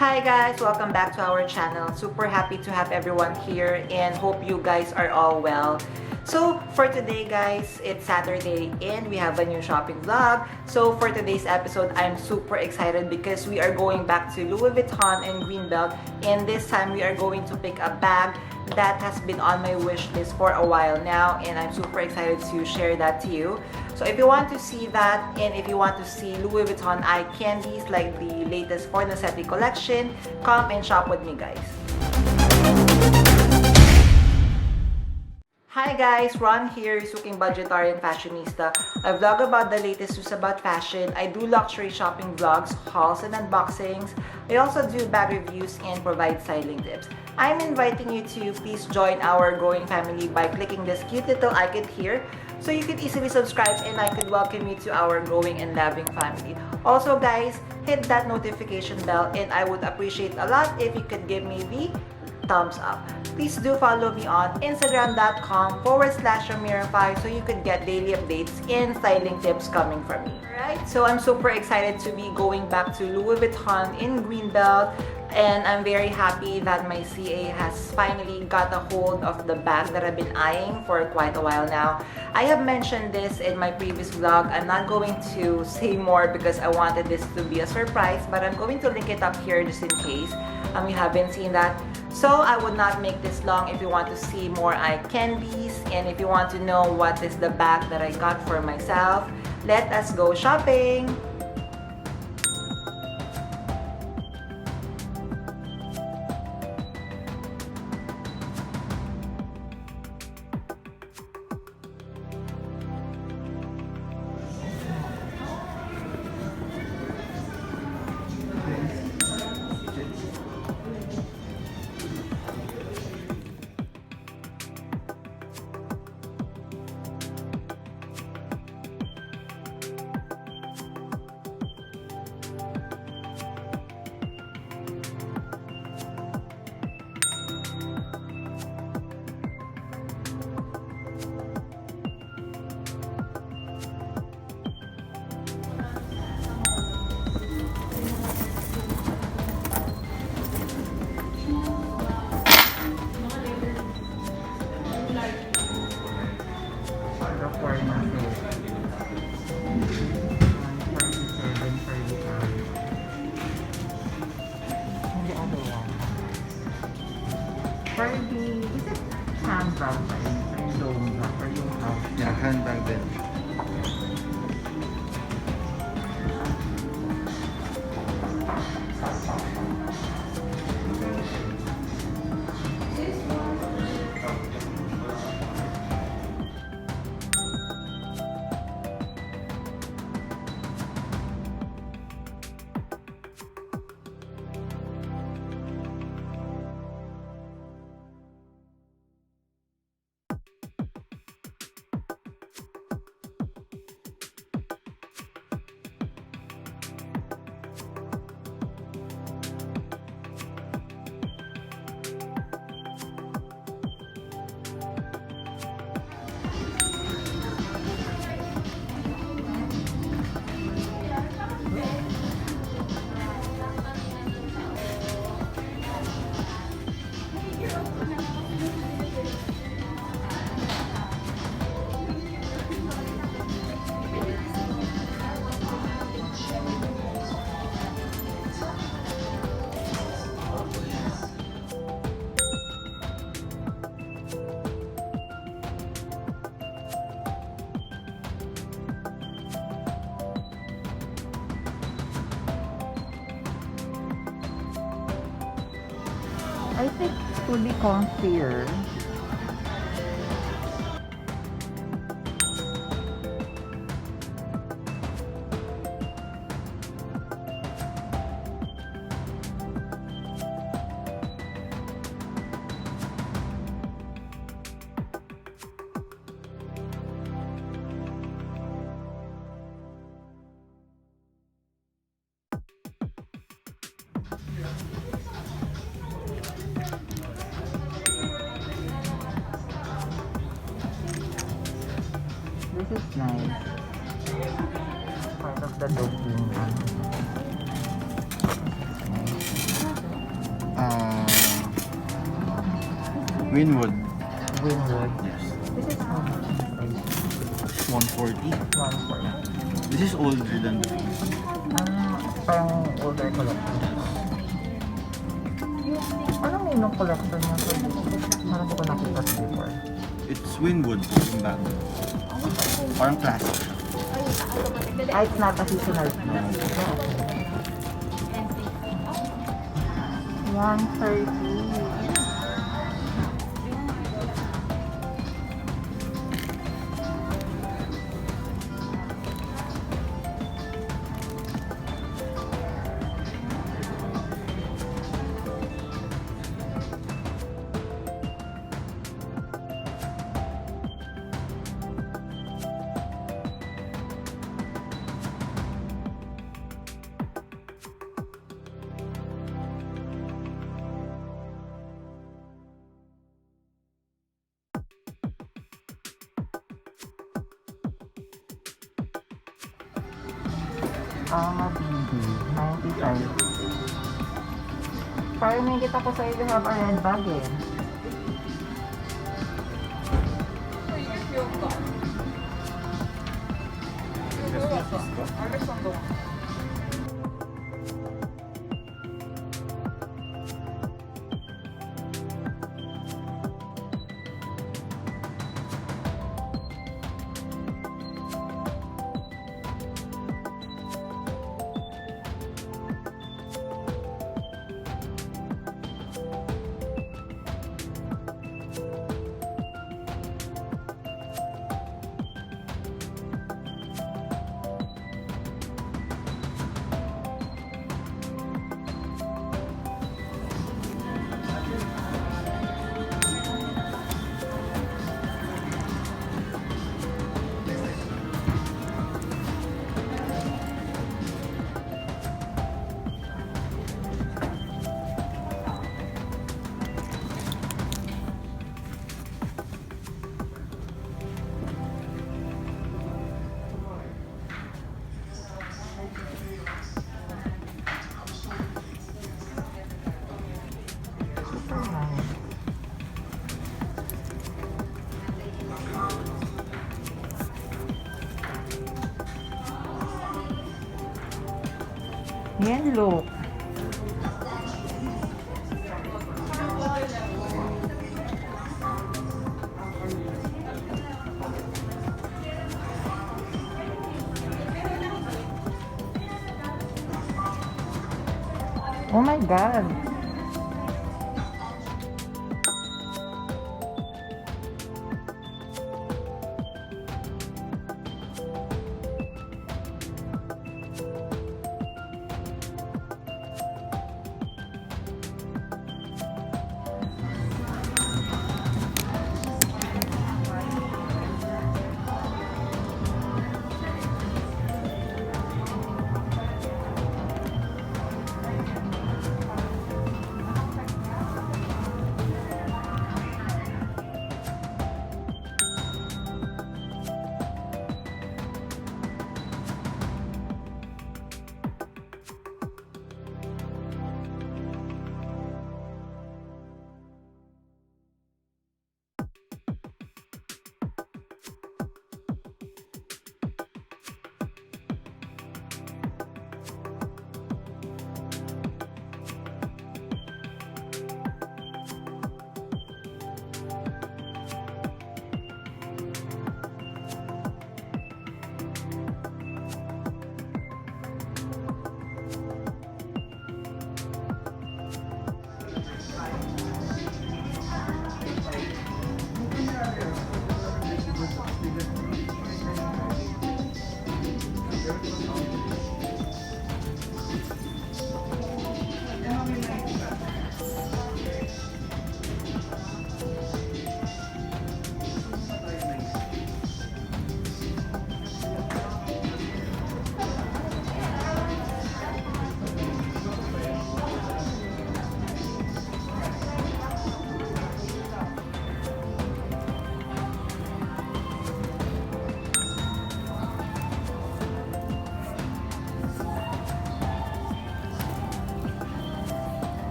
Hi guys! Welcome back to our channel. Super happy to have everyone here and hope you guys are all well. So for today guys, it's Saturday and we have a new shopping vlog. So for today's episode, I'm super excited because we are going back to Louis Vuitton and Greenbelt, and this time we are going to pick a bag that has been on my wish list for a while now, and I'm super excited to share that to you. So if you want to see that, and if you want to see Louis Vuitton eye candies like the latest Fornasetti collection, come and shop with me guys. Hi guys, Ron here, Suking Budgetarian Fashionista. I vlog about the latest news about fashion. I do luxury shopping vlogs, hauls, and unboxings. I also do bag reviews and provide styling tips. I'm inviting you to please join our growing family by clicking this cute little icon here, so you could easily subscribe and I could welcome you to our growing and loving family. Also guys, hit that notification bell and I would appreciate a lot if you could give me the thumbs up. Please do follow me on Instagram.com/Ramira5 so you could get daily updates and styling tips coming from me. Alright, so I'm super excited to be going back to Louis Vuitton in Greenbelt, and I'm very happy that my CA has finally got a hold of the bag that I've been eyeing for quite a while now. I have mentioned this in my previous vlog. I'm not going to say more because I wanted this to be a surprise, but I'm going to link it up here just in case you haven't seen that. So I would not make this long. If you want to see more eye candies and if you want to know what is the bag that I got for myself, let us go shopping! For the, is it handbag ba yung dome ba? Or yung house? Yeah, handbag din. I think it's fully comfier. This is nice. Part of the dome. This is nice. Winwood. Winwood. Yes. This is how much in price? 140. 140. This is older than the thing. Parang older collection. Anong name ng collection niya? Parang di ko nakita before. It's Winwood. Yung bag. Parang classic siya. It's not a seasonal piece. 130. BDAY, 95. Parang may kita ko sa you have a red bag eh. Yan, look. Oh my God.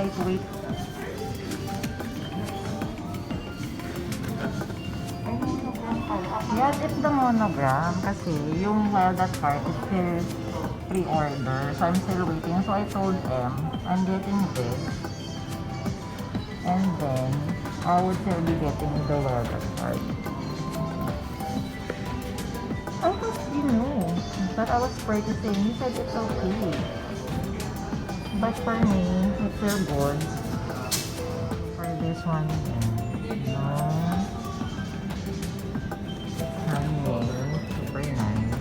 lightweight. Yes, it's the monogram kasi yung Wild at Heart is still pre-order. So I'm still waiting. So I told them, I'm getting this. And then, I would still be getting the Wild at Heart. I thought you knew that I was purchasing. You said it's okay. But for me, it's still good. For this one, no. Handmade, super nice.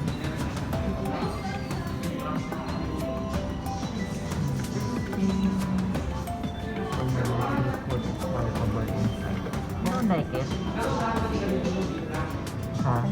You don't like it? Huh?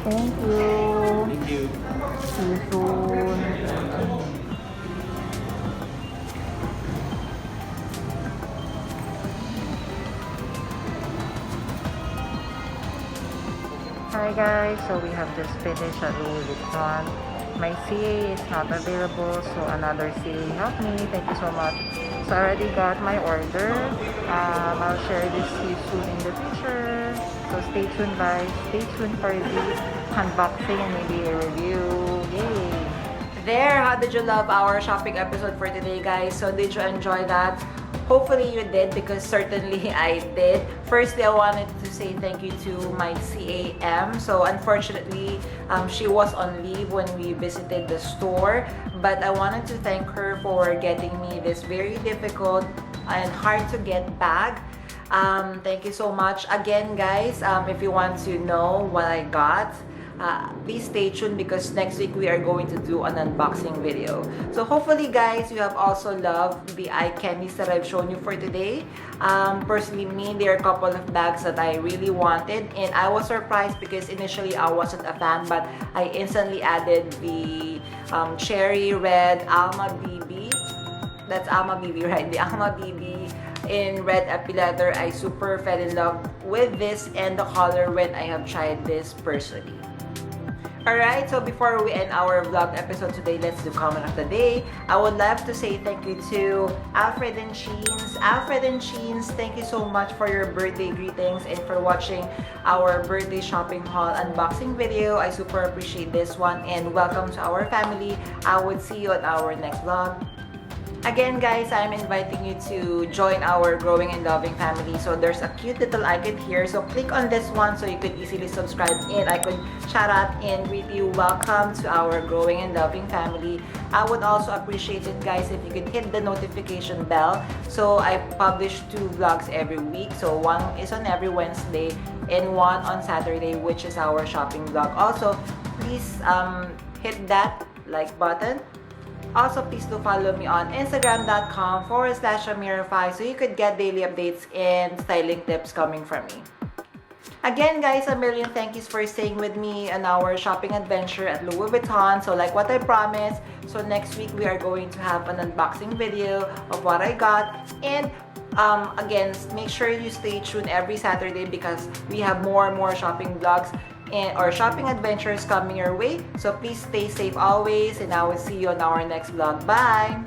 Thank you. Thank you. See you soon. Hi guys, so we have just finished at Louis Vuitton. My CA is not available, so another CA helped me. Thank you so much. So I already got my order. I'll share this with you soon in the future. So stay tuned guys. Stay tuned for the unboxing and maybe a review. Yay! There, how did you love our shopping episode for today, guys? So did you enjoy that? Hopefully you did, because certainly I did. Firstly, I wanted to say thank you to my CAM. So unfortunately, she was on leave when we visited the store. But I wanted to thank her for getting me this very difficult and hard to get bag. Thank you so much. Again, guys, if you want to know what I got, please stay tuned, because next week we are going to do an unboxing video. So hopefully guys, you have also loved the eye candies that I've shown you for today. Personally me, there are a couple of bags that I really wanted, and I was surprised because initially I wasn't a fan, but I instantly added the cherry red Alma BB. That's Alma BB, right? The Alma BB in red epiletter. I super fell in love with this and the color when I have tried this personally. Alright, so before we end our vlog episode today, let's do comment of the day. I would love to say thank you to Alfred and Cheens. Alfred and Cheens, thank you so much for your birthday greetings and for watching our birthday shopping haul unboxing video. I super appreciate this one, and welcome to our family. I would see you at our next vlog. Again guys, I'm inviting you to join our growing and loving family. So there's a cute little icon here, so click on this one so you could easily subscribe, and I could shout out and greet you. Welcome to our growing and loving family. I would also appreciate it guys if you could hit the notification bell. So I publish 2 vlogs every week, so one is on every Wednesday and one on Saturday, which is our shopping vlog. Also please hit that like button. Also, please do follow me on Instagram.com/Amirafy so you could get daily updates and styling tips coming from me. Again, guys, a million thank yous for staying with me on our shopping adventure at Louis Vuitton. So like what I promised, so next week we are going to have an unboxing video of what I got. And again, make sure you stay tuned every Saturday because we have more and more shopping vlogs or shopping adventures coming your way. So please stay safe always, and I will see you on our next vlog. Bye!